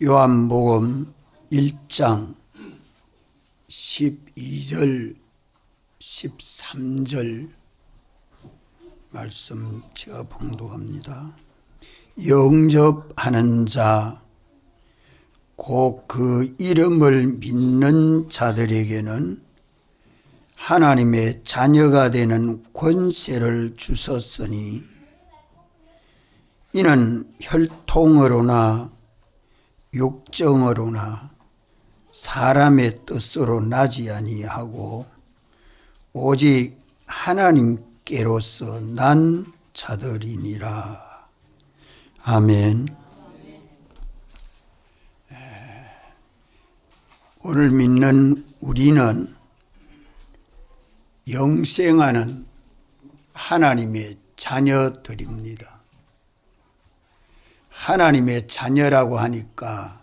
요한복음 1장 12절 13절 말씀 제가 봉독합니다. 영접하는 자, 곧 그 이름을 믿는 자들에게는 하나님의 자녀가 되는 권세를 주셨으니 이는 혈통으로나 육정으로나 사람의 뜻으로 나지 아니하고 오직 하나님께로서 난 자들이니라. 아멘. 오늘 믿는 우리는 영생하는 하나님의 자녀들입니다. 하나님의 자녀라고 하니까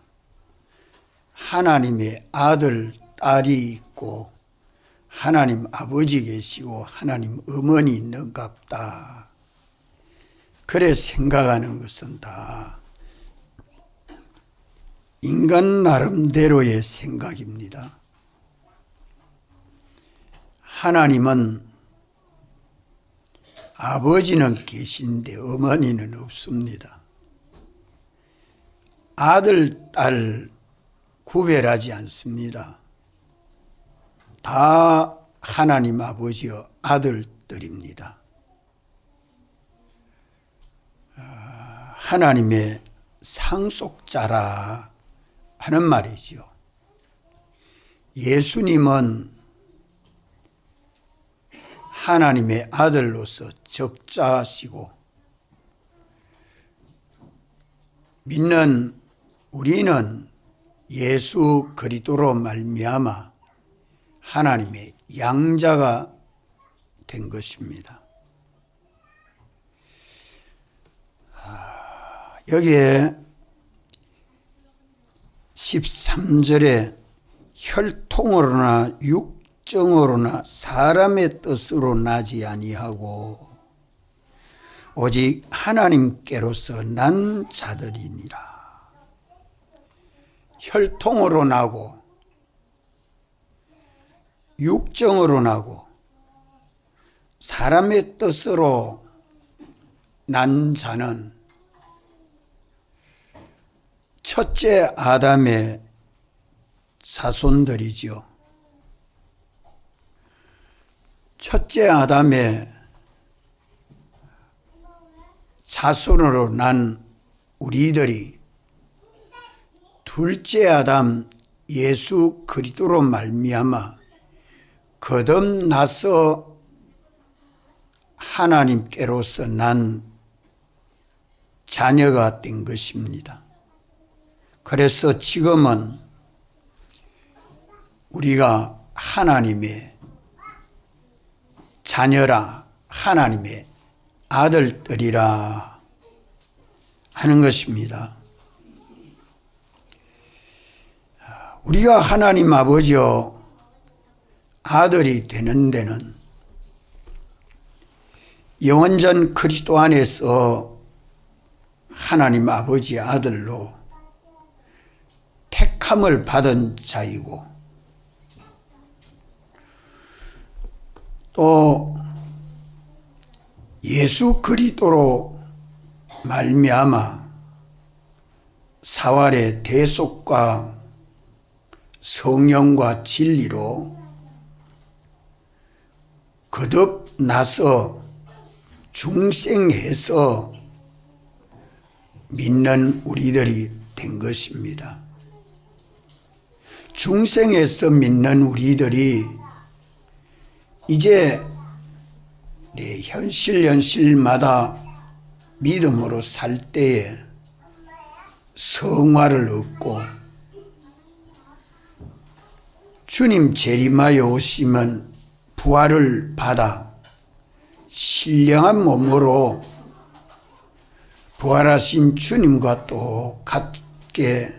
하나님의 아들, 딸이 있고 하나님 아버지 계시고 하나님 어머니 있는 같다. 그래 생각하는 것은 다 인간 나름대로의 생각입니다. 하나님은 아버지는 계신데 어머니는 없습니다. 아들, 딸 구별하지 않습니다. 다 하나님 아버지의 아들들입니다. 하나님의 상속자라 하는 말이죠. 예수님은 하나님의 아들로서 적자시고 믿는 우리는 예수 그리스도로 말미암아 하나님의 양자가 된 것입니다. 여기에 13절에 혈통으로나 육정으로나 사람의 뜻으로 나지 아니하고 오직 하나님께로서 난 자들이니라. 혈통으로 나고 육정으로 나고 사람의 뜻으로 난 자는 첫째 아담의 자손들이죠. 첫째 아담의 자손으로 난 우리들이 둘째 아담 예수 그리스도로 말미암아 거듭나서 하나님께로서 난 자녀가 된 것입니다. 그래서 지금은 우리가 하나님의 자녀라, 하나님의 아들들이라 하는 것입니다. 우리가 하나님 아버지의 아들이 되는 데는 영원전 그리스도 안에서 하나님 아버지의 아들로 택함을 받은 자이고 또 예수 그리스도로 말미암아 사활의 대속과 성령과 진리로 거듭나서 중생해서 믿는 우리들이 된 것입니다. 중생해서 믿는 우리들이 이제 내 현실마다 믿음으로 살 때에 성화를 얻고 주님 재림하여 오시면 부활을 받아 신령한 몸으로 부활하신 주님과 똑같게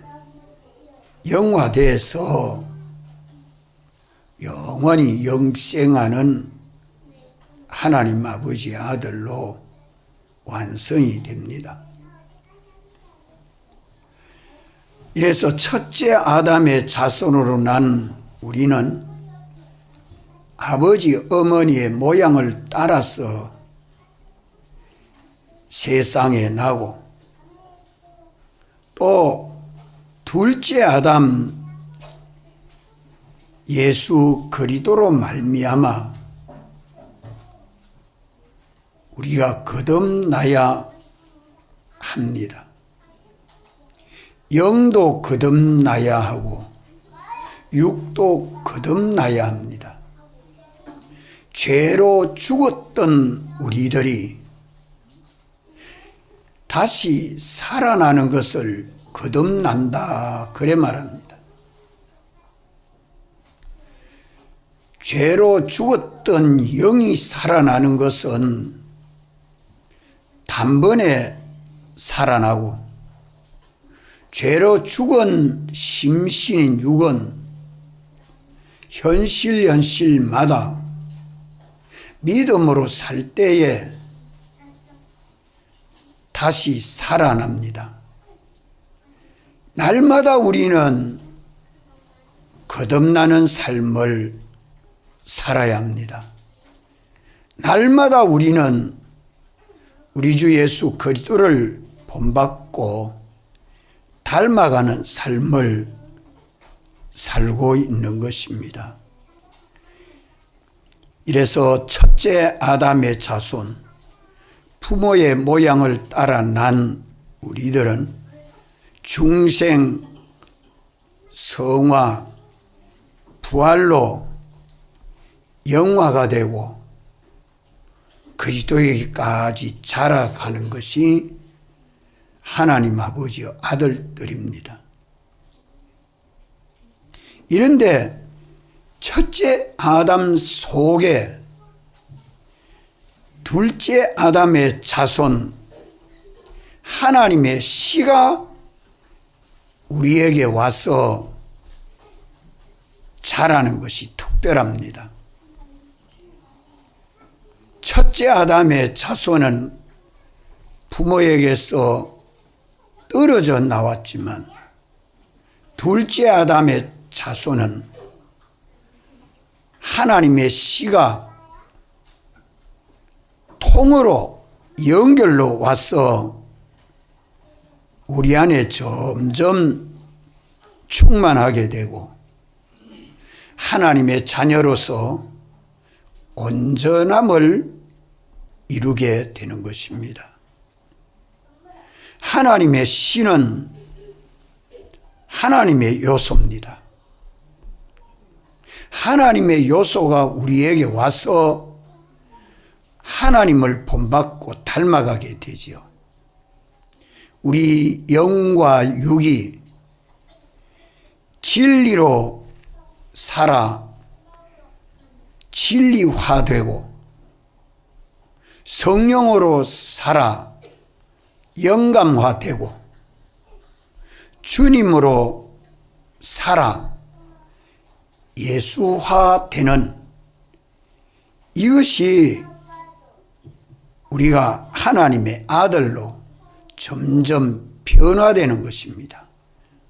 영화돼서 영원히 영생하는 하나님 아버지의 아들로 완성이 됩니다. 이래서 첫째 아담의 자손으로 난 우리는 아버지 어머니의 모양을 따라서 세상에 나고, 또 둘째 아담 예수 그리스도로 말미암아 우리가 거듭나야 합니다. 영도 거듭나야 하고 육도 거듭나야 합니다. 죄로 죽었던 우리들이 다시 살아나는 것을 거듭난다, 그래 말합니다. 죄로 죽었던 영이 살아나는 것은 단번에 살아나고, 죄로 죽은 심신인 육은 현실마다 믿음으로 살 때에 다시 살아납니다. 날마다 우리는 거듭나는 삶을 살아야 합니다. 날마다 우리는 우리 주 예수 그리스도를 본받고 닮아가는 삶을 살고 있는 것입니다. 이래서 첫째 아담의 자손, 부모의 모양을 따라 난 우리들은 중생, 성화, 부활로 영화가 되고 그리스도에게까지 자라가는 것이 하나님 아버지의 아들들입니다. 이런데 첫째 아담 속에 둘째 아담의 자손 하나님의 씨가 우리에게 와서 자라는 것이 특별합니다. 첫째 아담의 자손은 부모에게서 떨어져 나왔지만 둘째 아담의 자손은 하나님의 씨가 통으로 연결로 와서 우리 안에 점점 충만하게 되고 하나님의 자녀로서 온전함을 이루게 되는 것입니다. 하나님의 씨는 하나님의 요소입니다. 하나님의 요소가 우리에게 와서 하나님을 본받고 닮아가게 되지요. 우리 영과 육이 진리로 살아 진리화되고 성령으로 살아 영감화되고 주님으로 살아 예수화되는 이것이 우리가 하나님의 아들로 점점 변화되는 것입니다.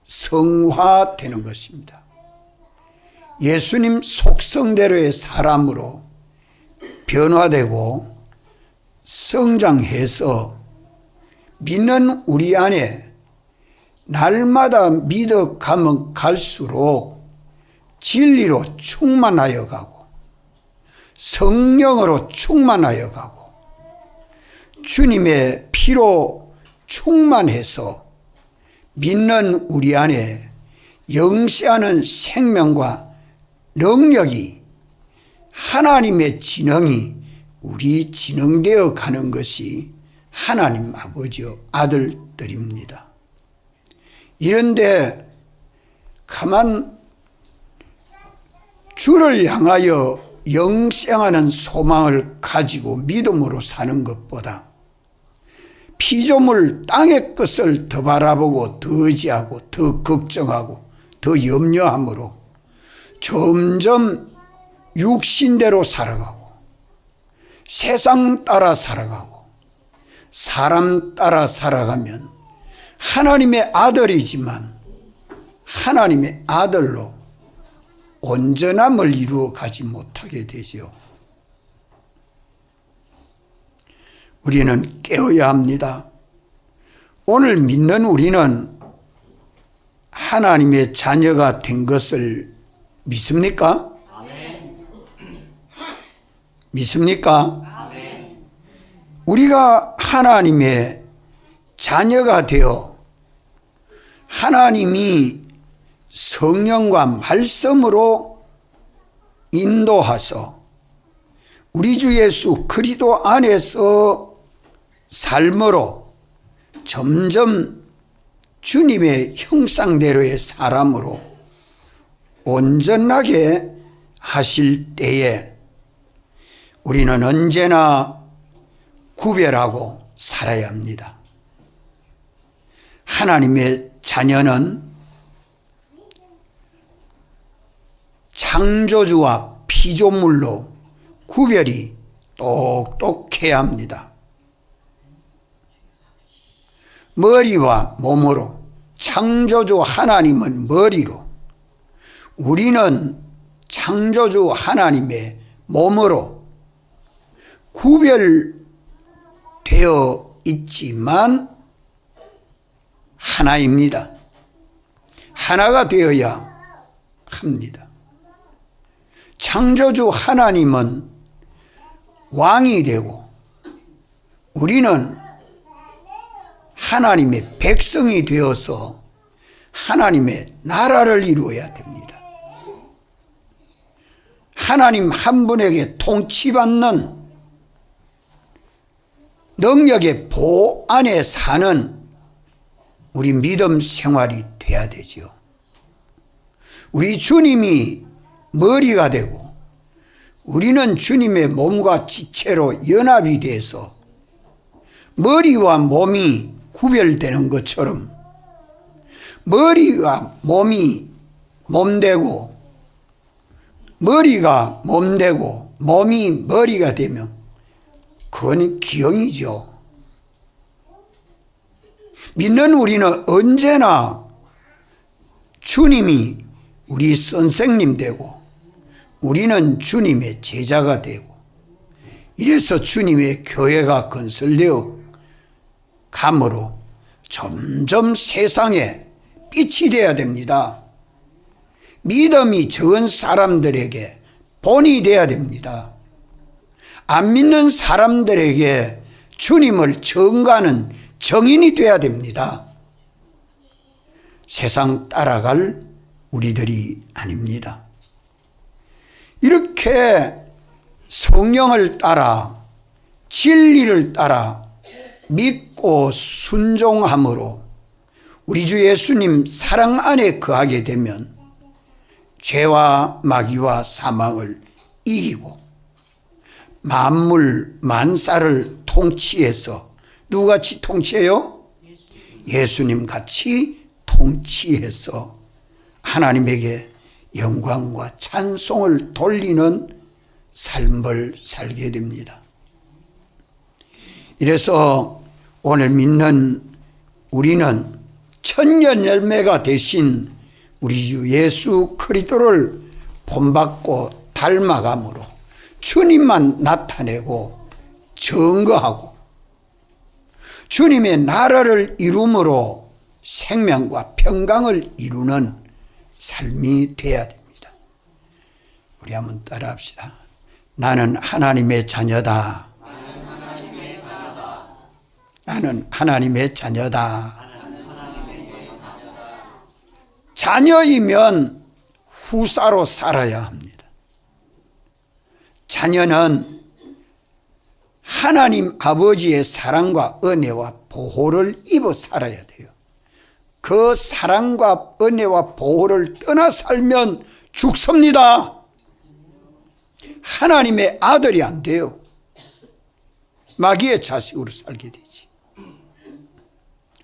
성화되는 것입니다. 예수님 속성대로의 사람으로 변화되고 성장해서 믿는 우리 안에 날마다 믿어가면 갈수록 진리로 충만하여 가고 성령으로 충만하여 가고 주님의 피로 충만해서 믿는 우리 안에 영시하는 생명과 능력이 하나님의 지능이 우리 지능되어 가는 것이 하나님 아버지의 아들들입니다. 이런데 가만 주를 향하여 영생하는 소망을 가지고 믿음으로 사는 것보다 피조물 땅의 것을 더 바라보고 더 의지하고 더 걱정하고 더 염려함으로 점점 육신대로 살아가고 세상 따라 살아가고 사람 따라 살아가면 하나님의 아들이지만 하나님의 아들로 온전함을 이루어 가지 못하게 되지요. 우리는 깨어야 합니다. 오늘 믿는 우리는 하나님의 자녀가 된 것을 믿습니까? 믿습니까? 우리가 하나님의 자녀가 되어 하나님이 성령과 말씀으로 인도하서 우리 주 예수 그리스도 안에서 삶으로 점점 주님의 형상대로의 사람으로 온전하게 하실 때에 우리는 언제나 구별하고 살아야 합니다. 하나님의 자녀는 창조주와 피조물로 구별이 똑똑해야 합니다. 머리와 몸으로, 창조주 하나님은 머리로, 우리는 창조주 하나님의 몸으로 구별되어 있지만 하나입니다. 하나가 되어야 합니다. 창조주 하나님은 왕이 되고 우리는 하나님의 백성이 되어서 하나님의 나라를 이루어야 됩니다. 하나님 한 분에게 통치받는 능력의 보호 안에 사는 우리 믿음 생활이 돼야 되죠. 우리 주님이 머리가 되고 우리는 주님의 몸과 지체로 연합이 돼서 머리와 몸이 구별되는 것처럼 머리가 몸이 몸되고 머리가 몸되고 몸이 머리가 되면 그건 기형이죠. 믿는 우리는 언제나 주님이 우리 선생님 되고 우리는 주님의 제자가 되고 이래서 주님의 교회가 건설되어 감으로 점점 세상에 빛이 되어야 됩니다. 믿음이 적은 사람들에게 본이 되어야 됩니다. 안 믿는 사람들에게 주님을 전가하는 정인이 되어야 됩니다. 세상 따라갈 우리들이 아닙니다. 이렇게 성령을 따라 진리를 따라 믿고 순종함으로 우리 주 예수님 사랑 안에 거하게 되면 죄와 마귀와 사망을 이기고 만물 만사를 통치해서 누구같이 통치해요? 예수님 같이 통치해서 하나님에게 영광과 찬송을 돌리는 삶을 살게 됩니다. 이래서 오늘 믿는 우리는 천년 열매가 되신 우리 주 예수 그리스도를 본받고 닮아감으로 주님만 나타내고 증거하고 주님의 나라를 이룸으로 생명과 평강을 이루는 삶이 되어야 됩니다. 우리 한번 따라합시다. 나는 하나님의 자녀다. 나는 하나님의 자녀다. 자녀이면 후사로 살아야 합니다. 자녀는 하나님 아버지의 사랑과 은혜와 보호를 입어 살아야 돼요. 그 사랑과 은혜와 보호를 떠나 살면 죽습니다. 하나님의 아들이 안 돼요. 마귀의 자식으로 살게 되지.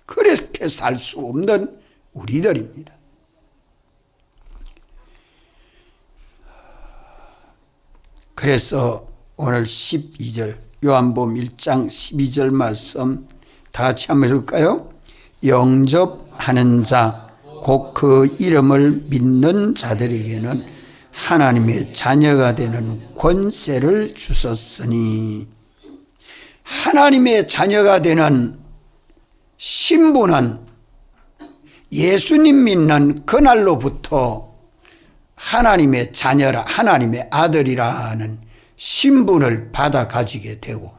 그렇게 살 수 없는 우리들입니다. 그래서 오늘 12절 요한복음 1장 12절 말씀 다 같이 한번 읽을까요? 영접하는 자 곧 그 이름을 믿는 자들에게는 하나님의 자녀가 되는 권세를 주셨으니, 하나님의 자녀가 되는 신분은 예수님 믿는 그날로부터 하나님의 자녀라, 하나님의 아들이라는 신분을 받아 가지게 되고,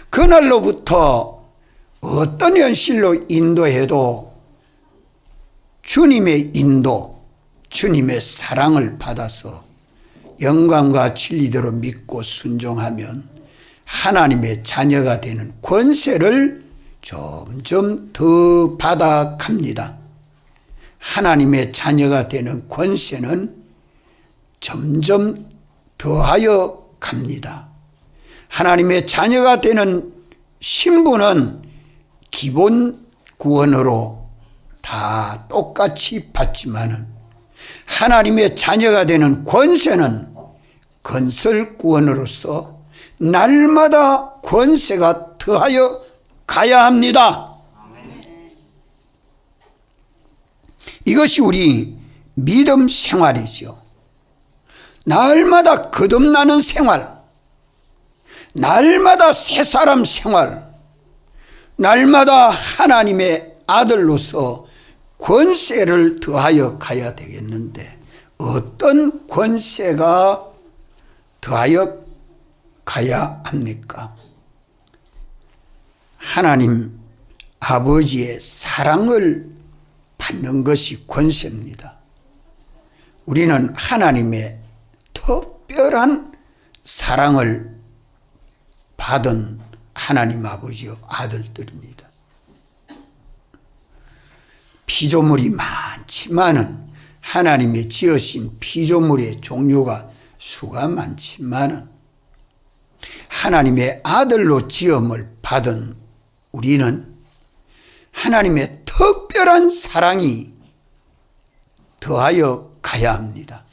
그날로부터 어떤 현실로 인도해도 주님의 인도, 주님의 사랑을 받아서 영광과 진리대로 믿고 순종하면 하나님의 자녀가 되는 권세를 점점 더 받아갑니다. 하나님의 자녀가 되는 권세는 점점 더하여 갑니다. 하나님의 자녀가 되는 신분은 기본 구원으로 다 똑같이 받지만은, 하나님의 자녀가 되는 권세는 건설 구원으로서 날마다 권세가 더하여 가야 합니다. 이것이 우리 믿음 생활이죠. 날마다 거듭나는 생활, 날마다 새 사람 생활, 날마다 하나님의 아들로서 권세를 더하여 가야 되겠는데, 어떤 권세가 더하여 가야 합니까? 하나님 아버지의 사랑을 받는 것이 권세입니다. 우리는 하나님의 특별한 사랑을 받은 하나님 아버지의 아들들입니다. 피조물이 많지만은, 하나님의 지으신 피조물의 종류가 수가 많지만은, 하나님의 아들로 지음을 받은 우리는 하나님의 특별한 사랑이 더하여 가야 합니다.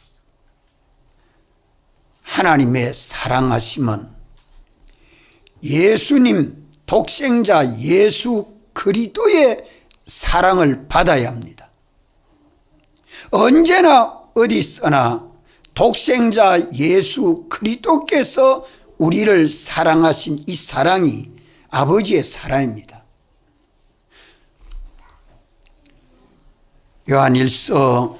하나님의 사랑하심은 예수님, 독생자 예수 그리스도의 사랑을 받아야 합니다. 언제나 어디서나 독생자 예수 그리스도께서 우리를 사랑하신 이 사랑이 아버지의 사랑입니다. 요한일서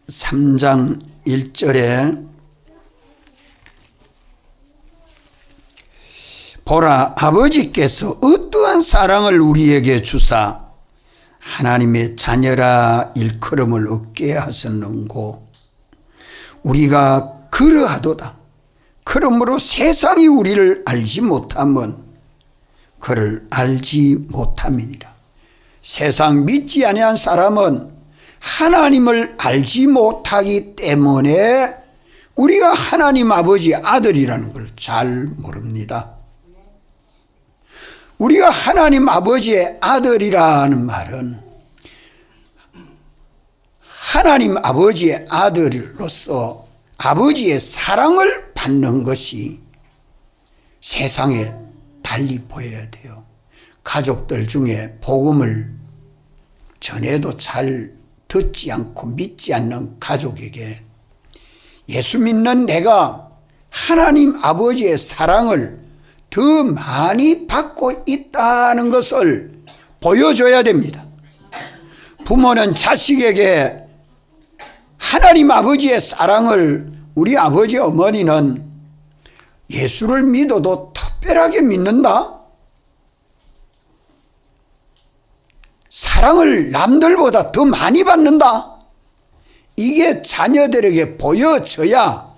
3장 1절에 보라, 아버지께서 어떠한 사랑을 우리에게 주사 하나님의 자녀라 일컬음을 얻게 하셨는고, 우리가 그러하도다. 그러므로 세상이 우리를 알지 못함은 그를 알지 못함이니라. 세상 믿지 아니한 사람은 하나님을 알지 못하기 때문에 우리가 하나님 아버지 아들이라는 걸 잘 모릅니다. 우리가 하나님 아버지의 아들이라는 말은 하나님 아버지의 아들로서 아버지의 사랑을 받는 것이 세상에 달리 보여야 돼요. 가족들 중에 복음을 전해도 잘 듣지 않고 믿지 않는 가족에게 예수 믿는 내가 하나님 아버지의 사랑을 더 많이 받고 있다는 것을 보여줘야 됩니다. 부모는 자식에게 하나님 아버지의 사랑을, 우리 아버지 어머니는 예수를 믿어도 특별하게 믿는다? 사랑을 남들보다 더 많이 받는다? 이게 자녀들에게 보여져야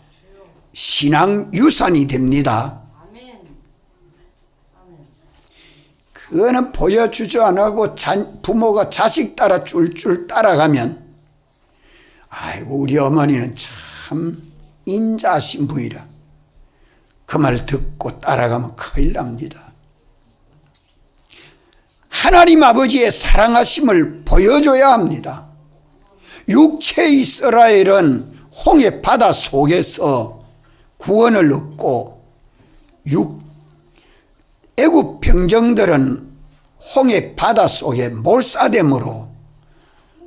신앙 유산이 됩니다. 그거는 보여주지 않고 부모가 자식 따라 줄줄 따라가면, 아이고 우리 어머니는 참 인자하신 분이라, 그 말 듣고 따라가면 큰일 납니다. 하나님 아버지의 사랑하심을 보여줘야 합니다. 육체 이스라엘은 홍해 바다 속에서 구원을 얻고, 애굽 병정들은 홍해 바다 속에 몰사됨으로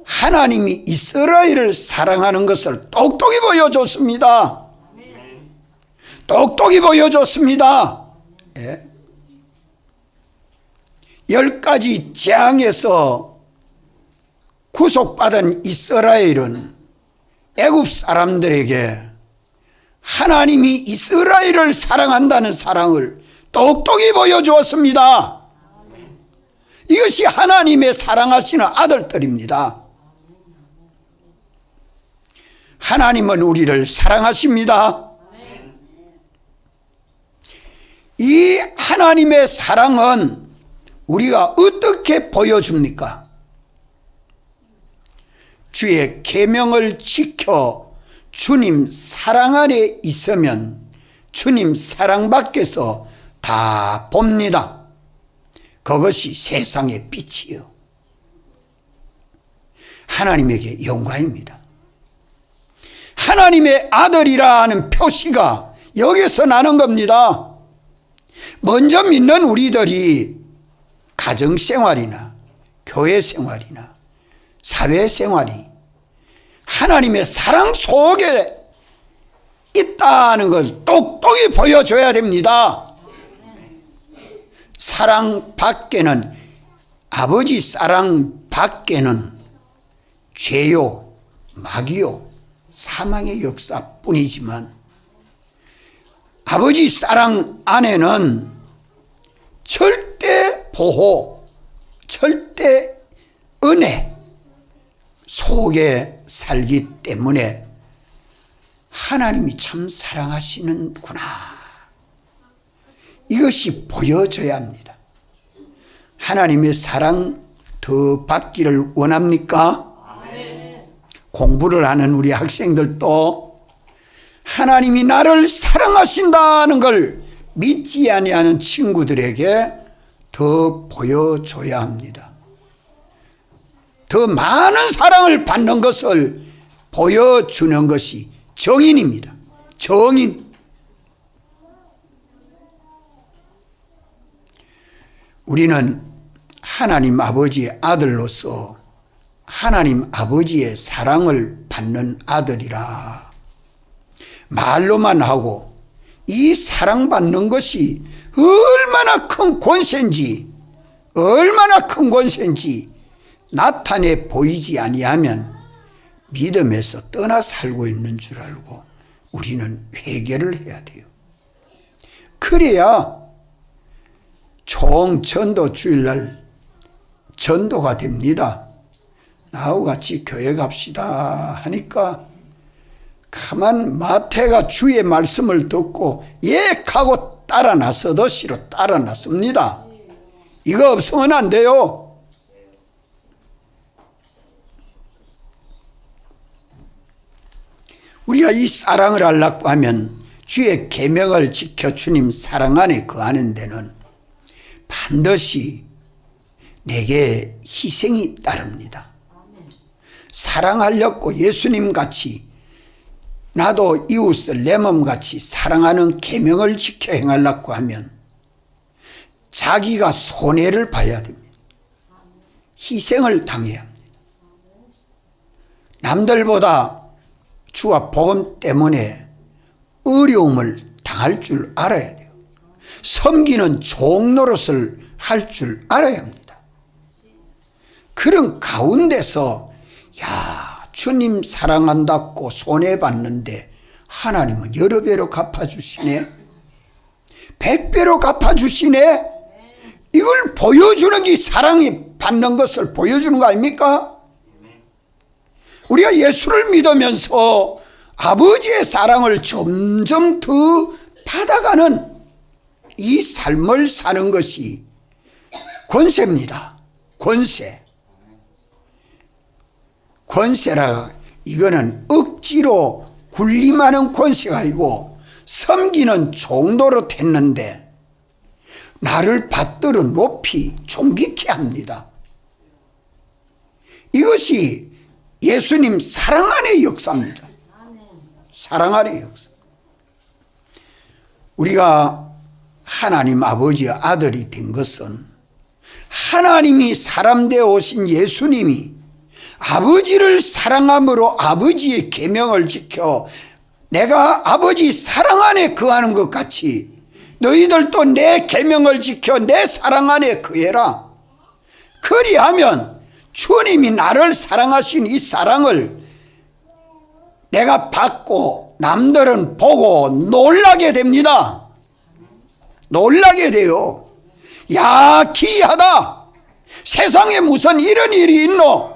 하나님이 이스라엘을 사랑하는 것을 똑똑히 보여줬습니다. 똑똑히 보여줬습니다. 예. 10가지 재앙에서 구속받은 이스라엘은 애굽 사람들에게 하나님이 이스라엘을 사랑한다는 사랑을 똑똑히 보여주었습니다. 이것이 하나님의 사랑하시는 아들들입니다. 하나님은 우리를 사랑하십니다. 이 하나님의 사랑은 우리가 어떻게 보여줍니까? 주의 계명을 지켜 주님 사랑 안에 있으면 주님 사랑 밖에서 다 봅니다. 그것이 세상의 빛이요, 하나님에게 영광입니다. 하나님의 아들이라는 표시가 여기서 나는 겁니다. 먼저 믿는 우리들이 가정생활이나 교회생활이나 사회생활이 하나님의 사랑 속에 있다는 걸 똑똑히 보여줘야 됩니다. 사랑 밖에는, 아버지 사랑 밖에는 죄요, 마귀요, 사망의 역사뿐이지만 아버지 사랑 안에는 절대 보호, 절대 은혜 속에 살기 때문에 하나님이 참 사랑하시는구나, 이것이 보여져야 합니다. 하나님의 사랑 더 받기를 원합니까? 공부를 하는 우리 학생들도 하나님이 나를 사랑하신다는 걸 믿지 아니하는 친구들에게 더 보여줘야 합니다. 더 많은 사랑을 받는 것을 보여주는 것이 정인입니다. 정인. 우리는 하나님 아버지의 아들로서 하나님 아버지의 사랑을 받는 아들이라 말로만 하고 이 사랑받는 것이 얼마나 큰 권세인지, 얼마나 큰 권세인지 나타내 보이지 아니하면 믿음에서 떠나 살고 있는 줄 알고 우리는 회개를 해야 돼요. 그래야 총전도 주일날 전도가 됩니다. 나하고 같이 교회 갑시다 하니까 가만 마태가 주의 말씀을 듣고 예 하고 따라 나서듯이로 따라 나섭니다. 이거 없으면 안 돼요. 우리가 이 사랑을 하려고 하면 주의 계명을 지켜 주님 사랑 안에 거하는 데는 반드시 내게 희생이 따릅니다. 사랑하려고 예수님 같이 나도 이웃을 내 몸같이 사랑하는 계명을 지켜 행하려고 하면 자기가 손해를 봐야 됩니다. 희생을 당해야 합니다. 남들보다 주와 복음 때문에 어려움을 당할 줄 알아야 돼요. 섬기는 종노릇을 할 줄 알아야 합니다. 그런 가운데서 야, 주님 사랑한다고 손해봤는데 하나님은 여러 배로 갚아주시네, 100배로 갚아주시네, 이걸 보여주는 게 사랑이 받는 것을 보여주는 거 아닙니까? 우리가 예수를 믿으면서 아버지의 사랑을 점점 더 받아가는 이 삶을 사는 것이 권세입니다. 권세. 권세라, 이거는 억지로 군림하는 권세가 아니고 섬기는 정도로 됐는데 나를 받들어 높이 존귀케 합니다. 이것이 예수님 사랑 안의 역사입니다. 사랑 안의 역사. 우리가 하나님 아버지의 아들이 된 것은 하나님이 사람 되어 오신 예수님이 아버지를 사랑함으로 아버지의 계명을 지켜 내가 아버지 사랑 안에 거하는 것 같이 너희들도 내 계명을 지켜 내 사랑 안에 거해라. 그리하면 주님이 나를 사랑하신 이 사랑을 내가 받고 남들은 보고 놀라게 됩니다. 놀라게 돼요. 야, 기이하다. 세상에 무슨 이런 일이 있노?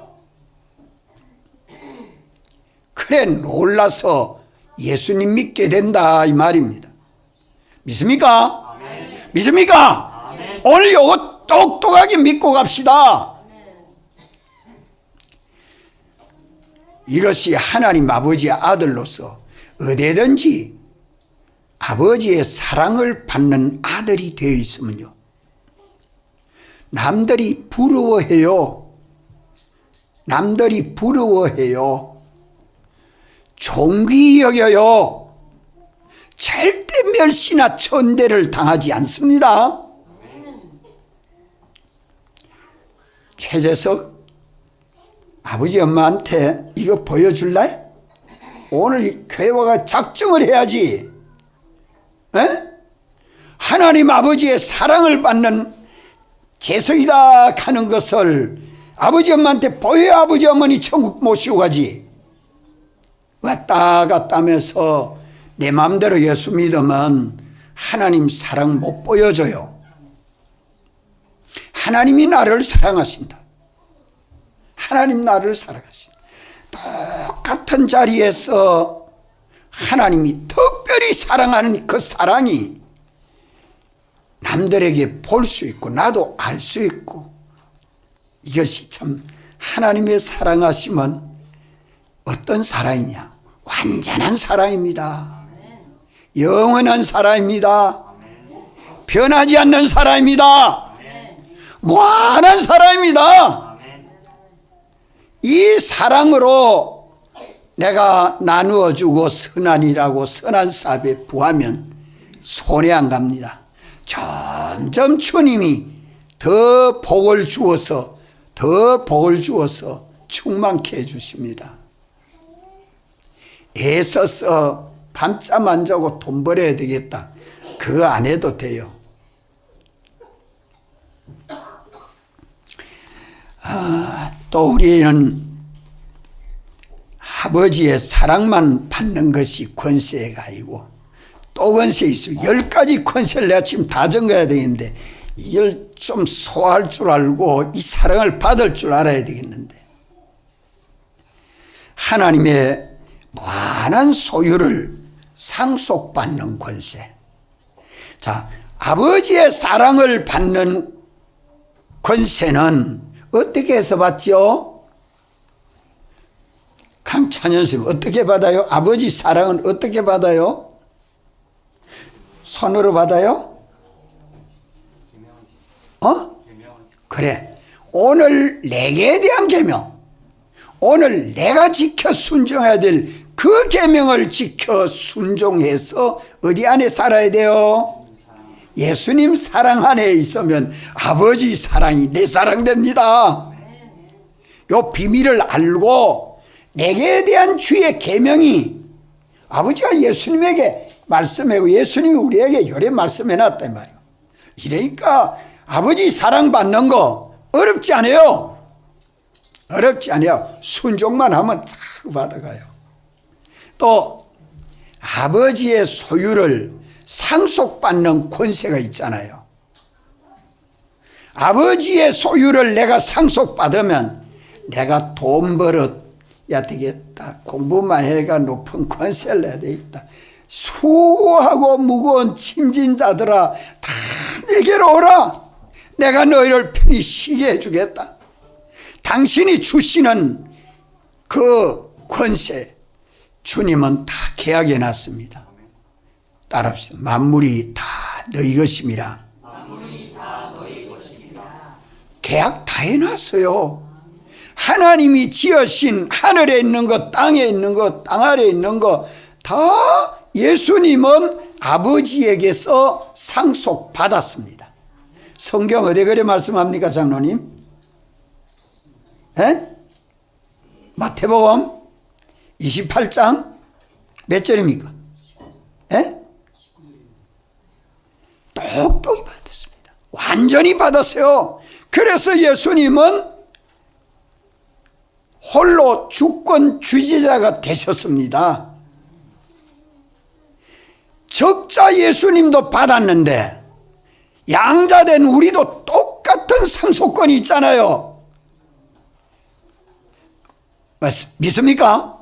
그래, 놀라서 예수님 믿게 된다 이 말입니다. 믿습니까? 아멘. 믿습니까? 아멘. 오늘 요거 똑똑하게 믿고 갑시다. 이것이 하나님 아버지의 아들로서 어디든지 아버지의 사랑을 받는 아들이 되어 있으면요, 남들이 부러워해요. 남들이 부러워해요. 존귀 여겨요. 절대 멸시나 천대를 당하지 않습니다. 최재석 아버지 엄마한테 이거 보여줄래? 오늘 교회와가 작정을 해야지. 에? 하나님 아버지의 사랑을 받는 재석이다 하는 것을 아버지 엄마한테 보여야 아버지 어머니 천국 모시고 가지. 왔다 갔다 하면서 내 마음대로 예수 믿으면 하나님 사랑 못 보여줘요. 하나님이 나를 사랑하신다. 하나님 나를 사랑하신다. 똑같은 자리에서 하나님이 특별히 사랑하는 그 사랑이 남들에게 볼 수 있고 나도 알 수 있고, 이것이 참 하나님의 사랑하심은 어떤 사랑이냐? 완전한 사랑입니다. 영원한 사랑입니다. 변하지 않는 사랑입니다. 무한한 사랑입니다. 이 사랑으로 내가 나누어 주고 선한이라고 선한 삽에 부하면 손해 안 갑니다. 점점 주님이 더 복을 주어서 충만케 해주십니다. 애써서 밤잠 안 자고 돈 벌어야 되겠다, 그거 안 해도 돼요. 또 우리는 아버지의 사랑만 받는 것이 권세가 아니고 또 권세 있어요. 10가지 권세를 내가 지금 다 적어야 되겠는데 이걸 좀 소화할 줄 알고 이 사랑을 받을 줄 알아야 되겠는데, 하나님의 무한한 소유를 상속받는 권세. 자, 아버지의 사랑을 받는 권세는 어떻게 해서 받죠? 강찬현 선생님 어떻게 받아요? 아버지 사랑은 어떻게 받아요? 손으로 받아요? 그래, 오늘 내게 대한 계명, 오늘 내가 지켜 순종해야 될 그 계명을 지켜 순종해서 어디 안에 살아야 돼요? 예수님 사랑 안에 있으면 아버지 사랑이 내 사랑 됩니다. 요 비밀을 알고 내게 대한 주의 계명이 아버지가 예수님에게 말씀하고 예수님이 우리에게 요래 말씀해놨단 말이에요. 이러니까 아버지 사랑 받는 거 어렵지 않아요. 어렵지 않아요. 순종만 하면 다 받아가요. 또 아버지의 소유를 상속받는 권세가 있잖아요. 아버지의 소유를 내가 상속받으면 내가 돈 벌어야 되겠다, 공부만 해가 높은 권세를 내야 되겠다, 수고하고 무거운 침진자들아 다 내게로 오라, 내가 너희를 편히 쉬게 해주겠다. 당신이 주시는 그 권세 주님은 다 계약해 놨습니다. 따라합시다. 만물이 다 너희 것임이라. 계약 다 해놨어요. 하나님이 지으신 하늘에 있는 것, 땅에 있는 것, 땅 아래에 있는 것 다 예수님은 아버지에게서 상속받았습니다. 성경 어디 그래 말씀합니까, 장로님? 에? 마태복음 28장 몇 절입니까? 예? 똑똑히 받았습니다. 완전히 받았어요. 그래서 예수님은 홀로 주권 주지자가 되셨습니다. 적자 예수님도 받았는데 양자된 우리도 똑같은 상속권이 있잖아요. 믿습니까?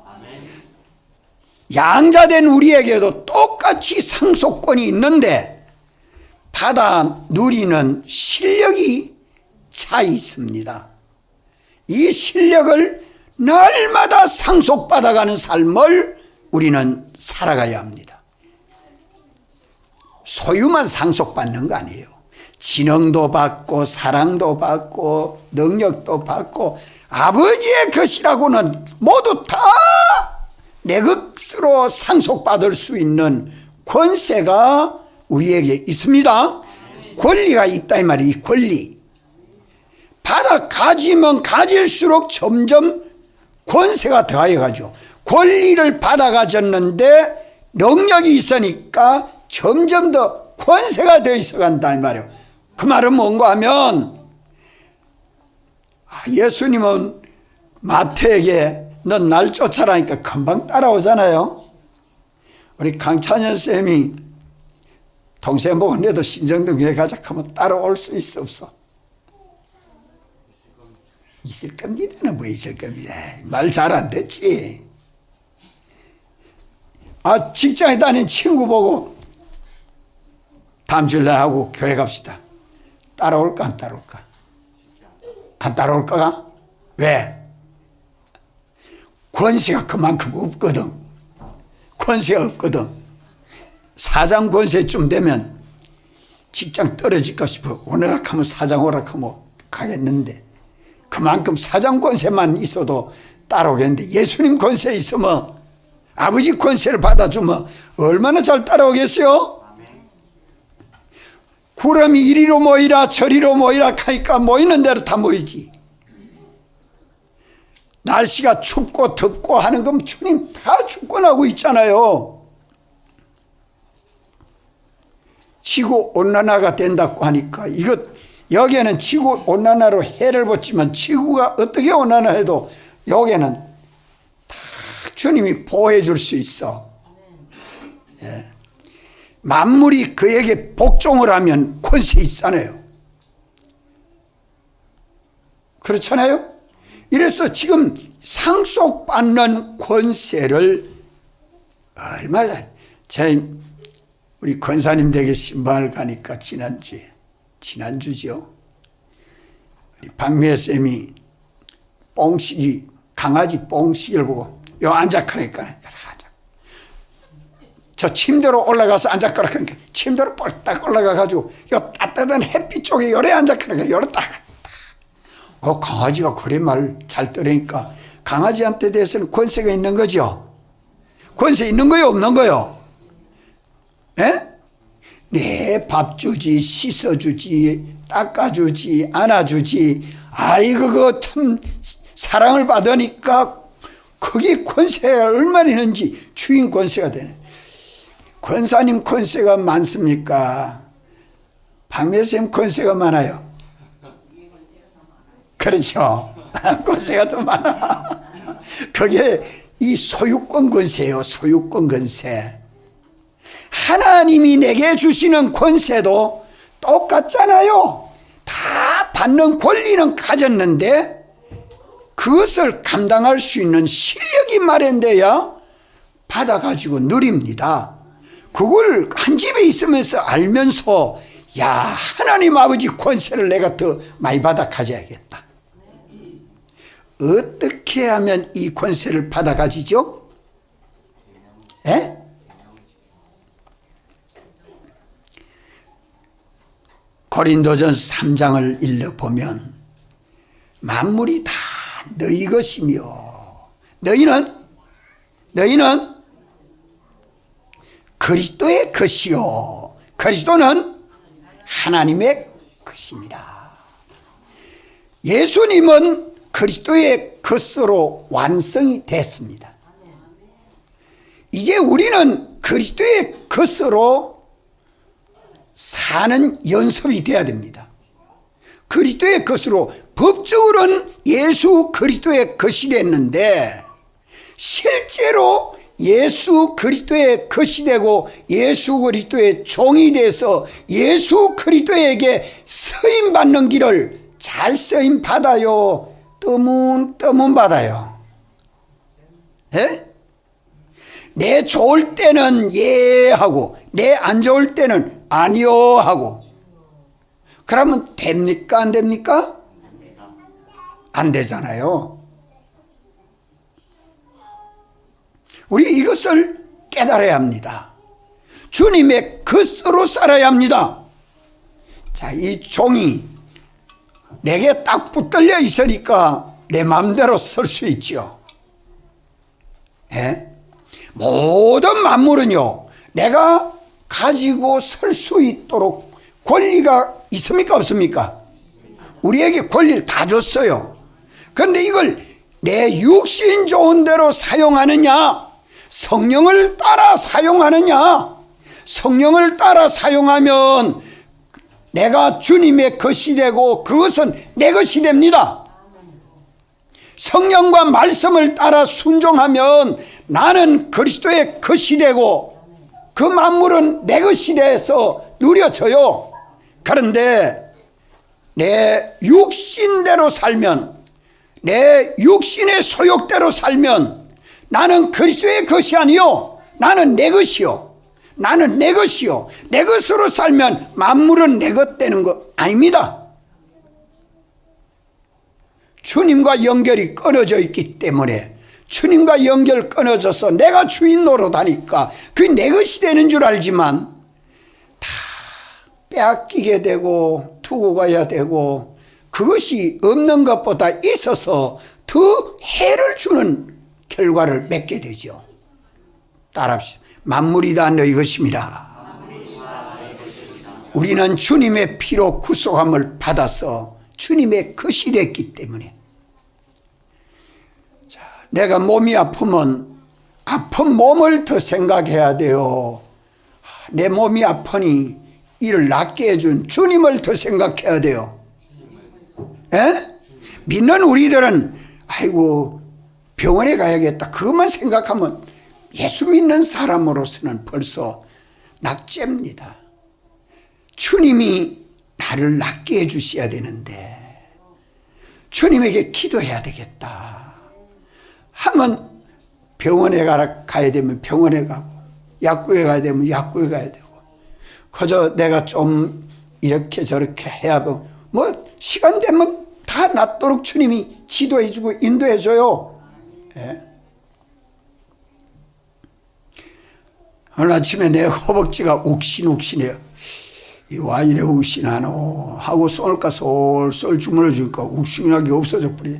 양자된 우리에게도 똑같이 상속권이 있는데 받아 누리는 실력이 차이 있습니다. 이 실력을 날마다 상속받아가는 삶을 우리는 살아가야 합니다. 소유만 상속받는 거 아니에요. 지능도 받고 사랑도 받고 능력도 받고 아버지의 것이라고는 모두 다 내 것으로 상속받을 수 있는 권세가 우리에게 있습니다. 권리가 있다 이 말이에요. 권리. 받아 가지면 가질수록 점점 권세가 더하여 가죠. 권리를 받아 가졌는데 능력이 있으니까 점점 더 권세가 되어 있어 간다 이 말이에요. 그 말은 뭔가 하면 예수님은 마태에게 넌 날 쫓아라니까 금방 따라오잖아요. 우리 강찬현 쌤이 동생 보고 너도 신정동 교회 가자 하면 따라올 수 있어 없어? 있을 겁니다는 뭐 있을 겁니다. 말 잘 안 됐지. 직장에 다니는 친구 보고 다음 주일날 하고 교회 갑시다. 따라올까 안 따라올까? 안 따라올 거가? 왜? 권세가 그만큼 없거든. 권세가 없거든. 사장 권세쯤 되면 직장 떨어질까 싶어. 오늘락하면 사장 오락하면 가겠는데 그만큼 사장 권세만 있어도 따라오겠는데 예수님 권세 있으면 아버지 권세를 받아주면 얼마나 잘 따라오겠어요? 구름이 이리로 모이라 저리로 모이라 하니까 모이는 대로 다 모이지. 날씨가 춥고 덥고 하는 건 주님 다 주권하고 있잖아요. 지구온난화가 된다고 하니까 이것 여기에는 지구온난화로 해를 붙이면 지구가 어떻게 온난화해도 여기에는 다 주님이 보호해 줄 수 있어. 예. 만물이 그에게 복종을 하면 권세 있잖아요. 그렇잖아요. 이래서 지금 상속받는 권세를 얼마나 우리 권사님 댁에 신방을 가니까 지난주죠. 우리 박미애 쌤이 뽕식이 강아지 뽕식이를 보고 요 앉아 그러니까 저 침대로 올라가서 앉아 그러니까 침대로 뻘딱 올라가가지고 요 따뜻한 햇빛 쪽에 요래 앉아 그러니까 요래 딱. 강아지가 그래 말 잘 들으니까 강아지한테 대해서는 권세가 있는 거죠. 권세 있는 거요 없는 거요? 예? 네, 밥 주지, 씻어주지, 닦아주지, 안아주지. 아이고, 그거 참 사랑을 받으니까 그게 권세가 얼마나 있는지 주인 권세가 되네. 권사님 권세가 많습니까? 박매쌤 권세가 많아요. 그렇죠. 권세가 더 많아. 그게 이 소유권 권세예요. 소유권 권세. 하나님이 내게 주시는 권세도 똑같잖아요. 다 받는 권리는 가졌는데 그것을 감당할 수 있는 실력이 마련돼야 받아가지고 누립니다. 그걸 한 집에 있으면서 알면서 야, 하나님 아버지 권세를 내가 더 많이 받아 가져야겠다. 어떻게 하면 이 권세를 받아 가지죠? 예? 고린도전서 3장을 읽어보면 만물이 다 너희 것이며 너희는 그리스도의 것이요 그리스도는 하나님의 것입니다. 예수님은 그리스도의 것으로 완성이 됐습니다. 이제 우리는 그리스도의 것으로 사는 연습이 되어야 됩니다. 그리스도의 것으로, 법적으로는 예수 그리스도의 것이 됐는데 실제로 예수 그리스도의 것이 되고 예수 그리스도의 종이 돼서 예수 그리스도에게 쓰임 받는 길을 잘 쓰임 받아요? 떠문 받아요? 예? 내 좋을 때는 예 하고 내 안 좋을 때는 아니요 하고, 그러면 됩니까 안 됩니까? 안 되잖아요. 우리 이것을 깨달아야 합니다. 주님의 것으로 살아야 합니다. 자, 이 종이 내게 딱 붙들려 있으니까 내 마음대로 설 수 있죠. 예? 모든 만물은요, 내가 가지고 설 수 있도록 권리가 있습니까 없습니까? 우리에게 권리를 다 줬어요. 그런데 이걸 내 육신 좋은 대로 사용하느냐, 성령을 따라 사용하느냐. 성령을 따라 사용하면 내가 주님의 것이 되고 그것은 내 것이 됩니다. 성령과 말씀을 따라 순종하면 나는 그리스도의 것이 되고 그 만물은 내 것이 돼서 누려져요. 그런데 내 육신대로 살면, 내 육신의 소욕대로 살면 나는 그리스도의 것이 아니요, 나는 내 것이요, 나는 내 것이요. 내 것으로 살면 만물은 내 것 되는 거 아닙니다. 주님과 연결이 끊어져 있기 때문에, 주님과 연결 끊어져서 내가 주인 노릇하니까 그게 내 것이 되는 줄 알지만 다 빼앗기게 되고 두고 가야 되고, 그것이 없는 것보다 있어서 더 해를 주는 결과를 맺게 되죠. 따라합시다. 만물이 다 너희 것입니다. 우리는 주님의 피로 구속함을 받아서 주님의 것이 됐기 때문에, 자, 내가 몸이 아프면 아픈 몸을 더 생각해야 돼요. 내 몸이 아프니 이를 낫게 해준 주님을 더 생각해야 돼요. 에? 믿는 우리들은 아이고 병원에 가야겠다, 그것만 생각하면 예수 믿는 사람으로서는 벌써 낙제입니다. 주님이 나를 낫게 해주셔야 되는데 주님에게 기도해야 되겠다 하면 병원에 가야 되면 병원에 가고, 약국에 가야 되면 약국에 가야 되고, 그저 내가 좀 이렇게 저렇게 해야 하고, 뭐 시간 되면 다 낫도록 주님이 지도해 주고 인도해 줘요. 예? 오늘 아침에 내 허벅지가 욱신욱신해요. 와 이래 욱신하노 하고 손을 까 솔솔 주물러 주니까 욱신하게 없어져 버려.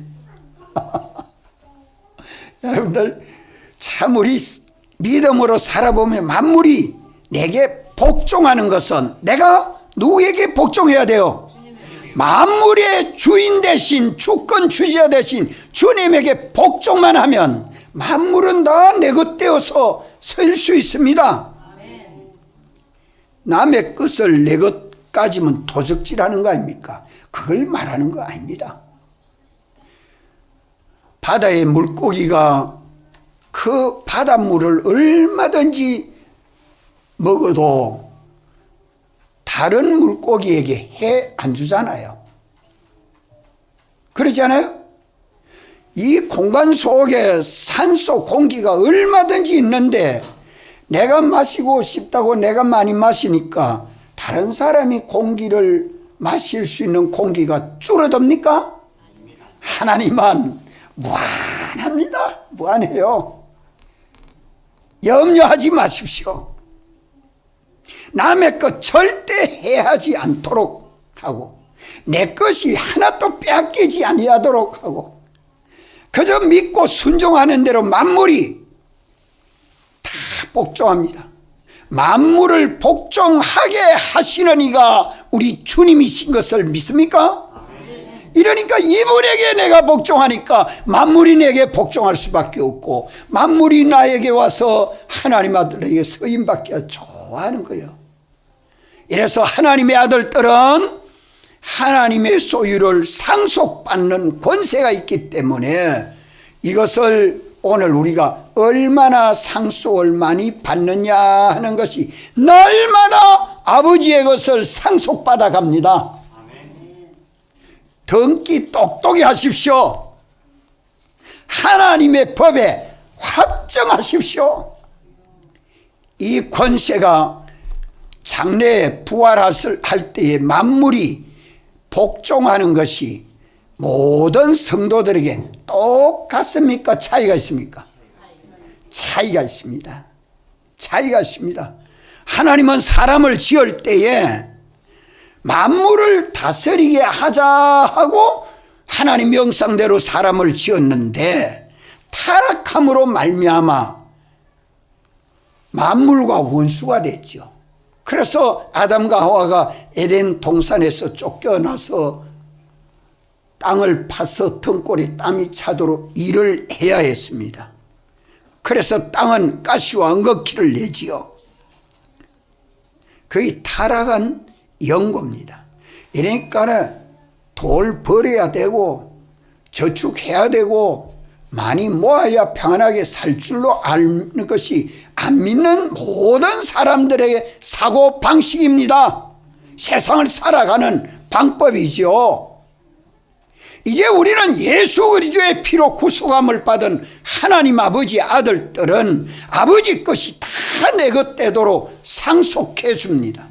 여러분들 참 우리 믿음으로 살아보면 만물이 내게 복종하는 것은 내가 누구에게 복종해야 돼요? 만물의 주인 대신 주권 주지자 대신 주님에게 복종만 하면 만물은 다 내 것 되어서 설 수 있습니다. 남의 것을 내 것 가지면 도적질하는 거 아닙니까? 그걸 말하는 거 아닙니다. 바다의 물고기가 그 바닷물을 얼마든지 먹어도 다른 물고기에게 해 안 주잖아요. 그렇지 않아요? 이 공간 속에 산소 공기가 얼마든지 있는데 내가 마시고 싶다고 내가 많이 마시니까 다른 사람이 공기를 마실 수 있는 공기가 줄어듭니까? 하나님은 무한합니다. 무한해요. 염려하지 마십시오. 남의 것 절대 해하지 않도록 하고 내 것이 하나도 빼앗기지 아니하도록 하고 그저 믿고 순종하는 대로 만물이 다 복종합니다. 만물을 복종하게 하시는 이가 우리 주님이신 것을 믿습니까? 이러니까 이분에게 내가 복종하니까 만물이 내게 복종할 수밖에 없고, 만물이 나에게 와서 하나님 아들에게 서임받기가 좋아하는 거예요. 이래서 하나님의 아들들은 하나님의 소유를 상속받는 권세가 있기 때문에, 이것을 오늘 우리가 얼마나 상속을 많이 받느냐 하는 것이, 날마다 아버지의 것을 상속받아 갑니다. 등기 똑똑히 하십시오. 하나님의 법에 확정하십시오. 이 권세가 장래에 부활할 때에 만물이 복종하는 것이 모든 성도들에게 똑같습니까? 차이가 있습니까? 차이가 있습니다. 차이가 있습니다. 하나님은 사람을 지을 때에 만물을 다스리게 하자 하고 하나님 명상대로 사람을 지었는데, 타락함으로 말미암아 만물과 원수가 됐죠. 그래서 아담과 하와가 에덴 동산에서 쫓겨나서 땅을 파서 등골에 땀이 차도록 일을 해야 했습니다. 그래서 땅은 가시와 엉겅퀴를 내지요. 거의 타락한 연고입니다. 이러니까 돌 벌어야 되고 저축해야 되고 많이 모아야 평안하게 살 줄로 아는 것이 안 믿는 모든 사람들에게 사고 방식입니다. 세상을 살아가는 방법이죠. 이제 우리는 예수 그리스도의 피로 구속함을 받은 하나님 아버지 아들들은 아버지 것이 다 내 것 되도록 상속해 줍니다.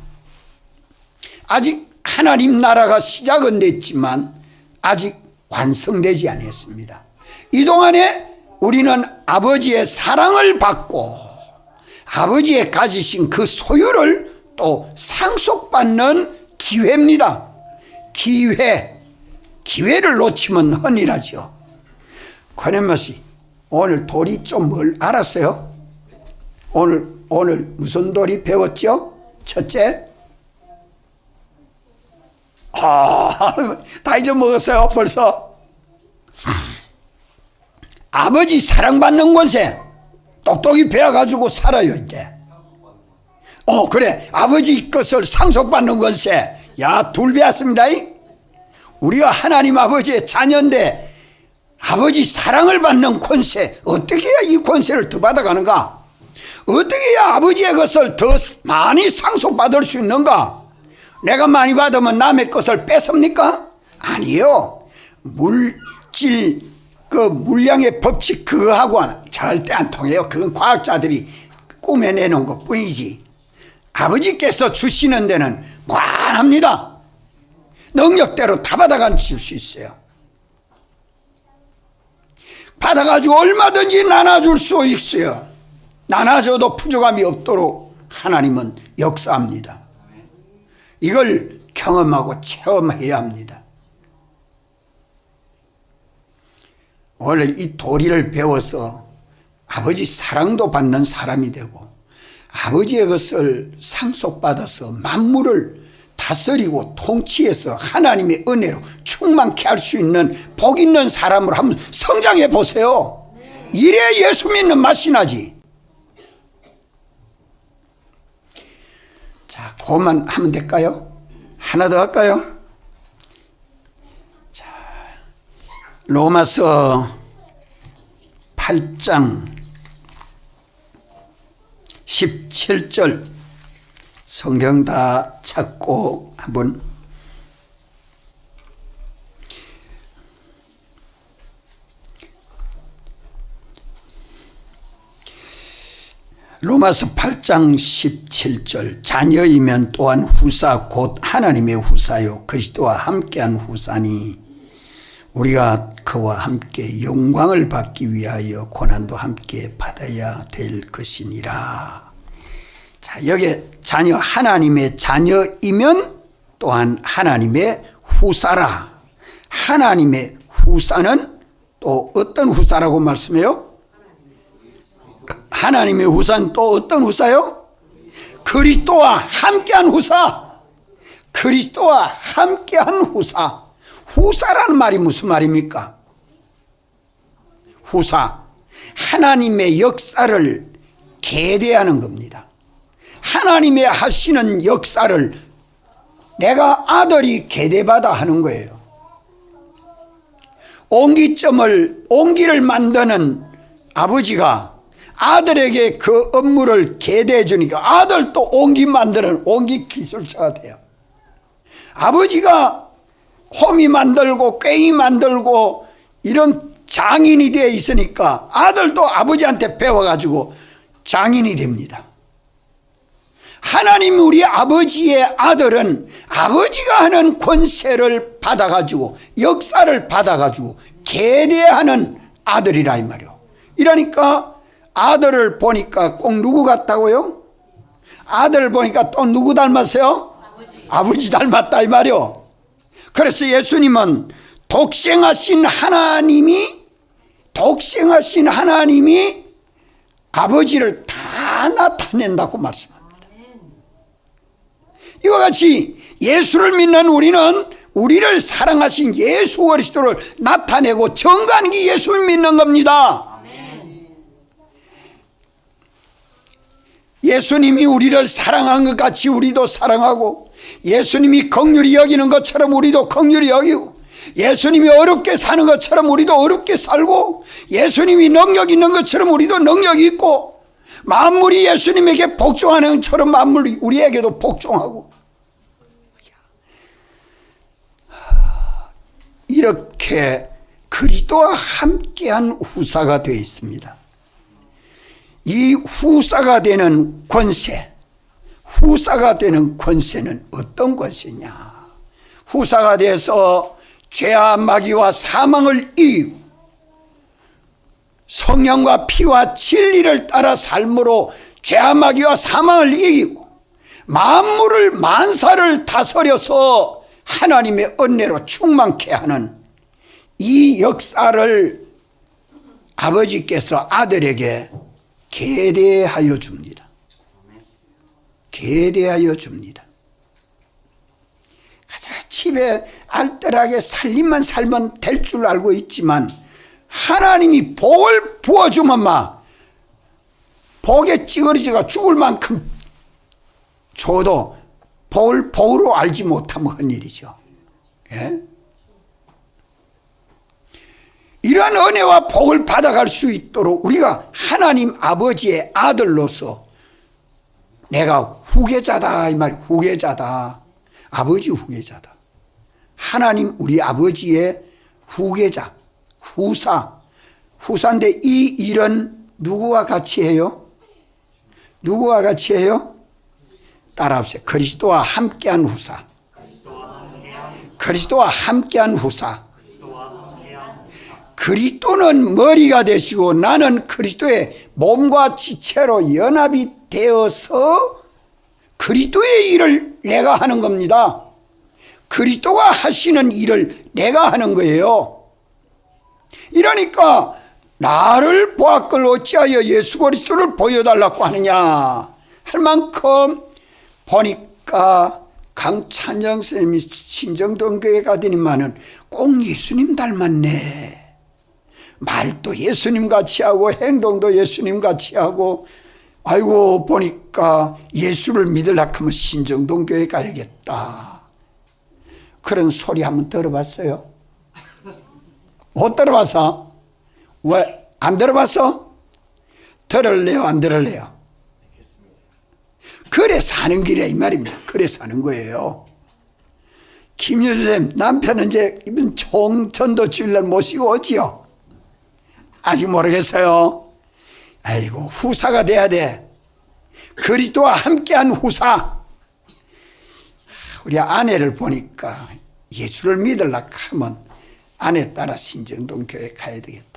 아직 하나님 나라가 시작은 됐지만 아직 완성되지 않았습니다. 이 동안에 우리는 아버지의 사랑을 받고 아버지의 가지신 그 소유를 또 상속받는 기회입니다. 기회를 놓치면 헌이라죠. 권현모씨, 오늘 도리 좀 뭘 알았어요? 오늘 무슨 도리 배웠죠? 첫째, 다 잊어먹었어요 벌써. 아버지 사랑받는 권세 똑똑히 배워가지고 살아요 이제. 그래, 아버지 것을 상속받는 권세, 야, 둘 배웠습니다. 우리가 하나님 아버지의 자녀인데 아버지 사랑을 받는 권세, 어떻게 해야 이 권세를 더 받아가는가? 어떻게 해야 아버지의 것을 더 많이 상속받을 수 있는가? 내가 많이 받으면 남의 것을 뺏습니까? 아니요. 물량의 법칙 그거하고는 절대 안 통해요. 그건 과학자들이 꾸며내는 것 뿐이지. 아버지께서 주시는 데는 무한합니다. 능력대로 다 받아가실 수 있어요. 받아가지고 얼마든지 나눠줄 수 있어요. 나눠줘도 부족함이 없도록 하나님은 역사합니다. 이걸 경험하고 체험해야 합니다. 원래 이 도리를 배워서 아버지 사랑도 받는 사람이 되고 아버지의 것을 상속받아서 만물을 다스리고 통치해서 하나님의 은혜로 충만케 할 수 있는 복 있는 사람으로 한번 성장해 보세요. 이래야 예수 믿는 맛이 나지. 자, 그것만 하면 될까요? 하나 더 할까요? 자, 로마서 8장 17절 성경 다 찾고 한번 로마서 8장 17절 자녀이면 또한 후사 곧 하나님의 후사요 그리스도와 함께한 후사니 우리가 그와 함께 영광을 받기 위하여 고난도 함께 받아야 될 것이니라. 자, 여기 자녀, 하나님의 자녀이면 또한 하나님의 후사라. 하나님의 후사는 또 어떤 후사라고 말씀해요? 하나님의 후사는 또 어떤 후사요? 그리스도와 함께한 후사. 그리스도와 함께한 후사. 후사라는 말이 무슨 말입니까? 후사, 하나님의 역사를 계대하는 겁니다. 하나님의 하시는 역사를 내가 아들이 계대받아 하는 거예요. 옹기를 만드는 아버지가 아들에게 그 업무를 계대해 주니까 아들도 옹기 만드는 옹기 기술자가 돼요. 아버지가 호미 만들고 괭이 만들고 이런 장인이 되어 있으니까 아들도 아버지한테 배워가지고 장인이 됩니다. 하나님 우리 아버지의 아들은 아버지가 하는 권세를 받아가지고 역사를 받아가지고 계대하는 아들이라 이 말이요. 이러니까 아들을 보니까 꼭 누구 같다고요? 아들을 보니까 또 누구 닮았어요? 아버지 닮았다 이 말이요. 그래서 예수님은 독생하신 하나님이 아버지를 다 나타낸다고 말씀합니다. 이와 같이 예수를 믿는 우리는 우리를 사랑하신 예수 그리스도를 나타내고 증거하는 게 예수를 믿는 겁니다. 예수님이 우리를 사랑한 것 같이 우리도 사랑하고, 예수님이 긍휼히 여기는 것처럼 우리도 긍휼히 여기고, 예수님이 어렵게 사는 것처럼 우리도 어렵게 살고, 예수님이 능력 있는 것처럼 우리도 능력이 있고, 만물이 예수님에게 복종하는 것처럼 만물이 우리에게도 복종하고, 이렇게 그리스도와 함께한 후사가 되어 있습니다. 이 후사가 되는 권세는 어떤 권세냐? 후사가 돼서 죄와 마귀와 사망을 이기고 성령과 피와 진리를 따라 삶으로 죄와 마귀와 사망을 이기고 만사를 다스려서 하나님의 은혜로 충만케 하는 이 역사를 아버지께서 아들에게 계대하여 줍니다. 계대하여 줍니다. 가자 집에 알뜰하게 살림만 살면 될 줄 알고 있지만 하나님이 복을 부어주면 복에 찌그러지가 죽을 만큼 줘도 복으로 알지 못하면 헛일이죠. 예? 이러한 은혜와 복을 받아갈 수 있도록 우리가 하나님 아버지의 아들로서 내가 후계자다 이 말이 후계자다. 아버지 후계자다. 하나님 우리 아버지의 후계자, 후사인데 이 일은 누구와 같이 해요? 누구와 같이 해요? 따라합시다. 그리스도와 함께한 후사. 그리스도와 함께한 후사. 그리스도는 머리가 되시고 나는 그리스도의 몸과 지체로 연합이 되어서 그리스도의 일을 내가 하는 겁니다. 그리스도가 하시는 일을 내가 하는 거예요. 이러니까 나를 보았걸 어찌하여 예수 그리스도를 보여달라고 하느냐 할 만큼 보니까 강찬영 선생님이 신정동교회 가더니만은 꼭 예수님 닮았네. 말도 예수님 같이 하고 행동도 예수님 같이 하고, 아이고 보니까 예수를 믿으려고 하면 신정동교회 가야겠다. 그런 소리 한번 들어봤어요? 못 들어봤어? 왜 안 들어봤어? 들을래요 안 들을래요? 그래 사는 길이야 이 말입니다. 그래 사는 거예요. 김유주 선생님 남편은 이제 이번 총전도 주일날 모시고 오지요? 아직 모르겠어요. 아이고 후사가 돼야 돼. 그리스도와 함께한 후사. 우리 아내를 보니까 예수를 믿으려고 하면 아내 따라 신정동 교회 가야 되겠다.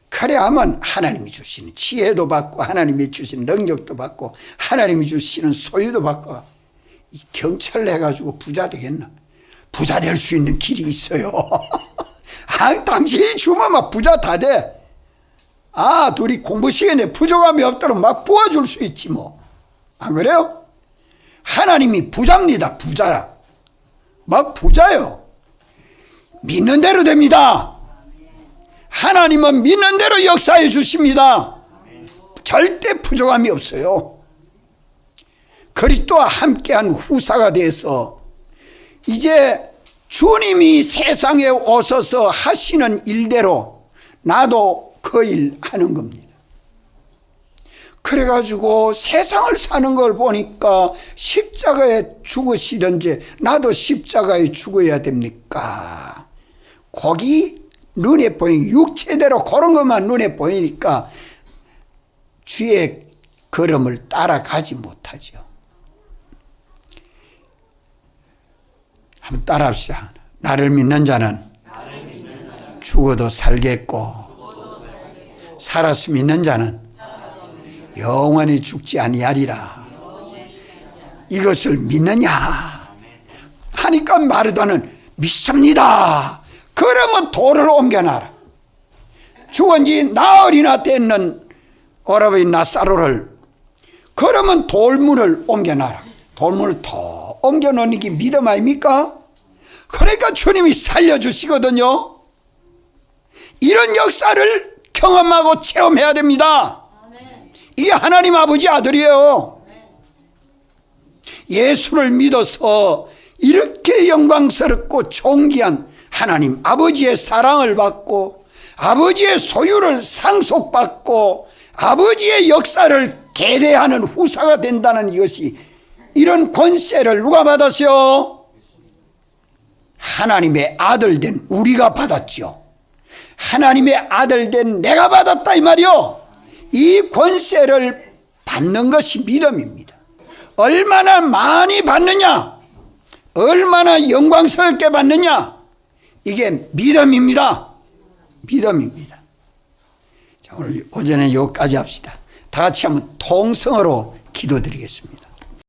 그래 하면 하나님이 주시는 지혜도 받고 하나님이 주시는 능력도 받고 하나님이 주시는 소유도 받고 이 경찰을 해가지고 부자 되겠나? 부자 될 수 있는 길이 있어요. 당신이 주면 막 부자 다 돼. 둘이 공부 시간에 부족함이 없도록 막 부어줄 수 있지 뭐. 안 그래요? 하나님이 부자입니다. 부자라. 막 부자요. 믿는 대로 됩니다. 하나님은 믿는 대로 역사해 주십니다. 절대 부족함이 없어요. 그리스도와 함께한 후사가 돼서 이제 주님이 세상에 오셔서 하시는 일대로 나도 그 일 하는 겁니다. 그래가지고 세상을 사는 걸 보니까 십자가에 죽으시든지 나도 십자가에 죽어야 됩니까? 거기 눈에 보이는 육체대로 그런 것만 눈에 보이니까 주의 걸음을 따라가지 못하죠. 한번 따라합시다. 나를 믿는 자는 죽어도 살겠고 살아서 믿는 자는 영원히 죽지 아니하리라. 이것을 믿느냐 하니까 마르다는 믿습니다. 그러면 돌을 옮겨놔라. 죽은 지 나흘이나 됐는 어라버인 나사로를 그러면 돌문을 옮겨놔라. 돌문을 더 옮겨놓는 게 믿음 아닙니까? 그러니까 주님이 살려주시거든요. 이런 역사를 경험하고 체험해야 됩니다. 이게 하나님 아버지 아들이에요. 예수를 믿어서 이렇게 영광스럽고 존귀한 하나님 아버지의 사랑을 받고 아버지의 소유를 상속받고 아버지의 역사를 계대하는 후사가 된다는 이것이, 이런 권세를 누가 받았어요? 하나님의 아들 된 우리가 받았죠. 하나님의 아들 된 내가 받았다 이 말이요. 이 권세를 받는 것이 믿음입니다. 얼마나 많이 받느냐, 얼마나 영광스럽게 받느냐, 이게 믿음입니다. 믿음입니다. 자, 오늘 오전에 여기까지 합시다. 다 같이 한번 통성으로 기도드리겠습니다.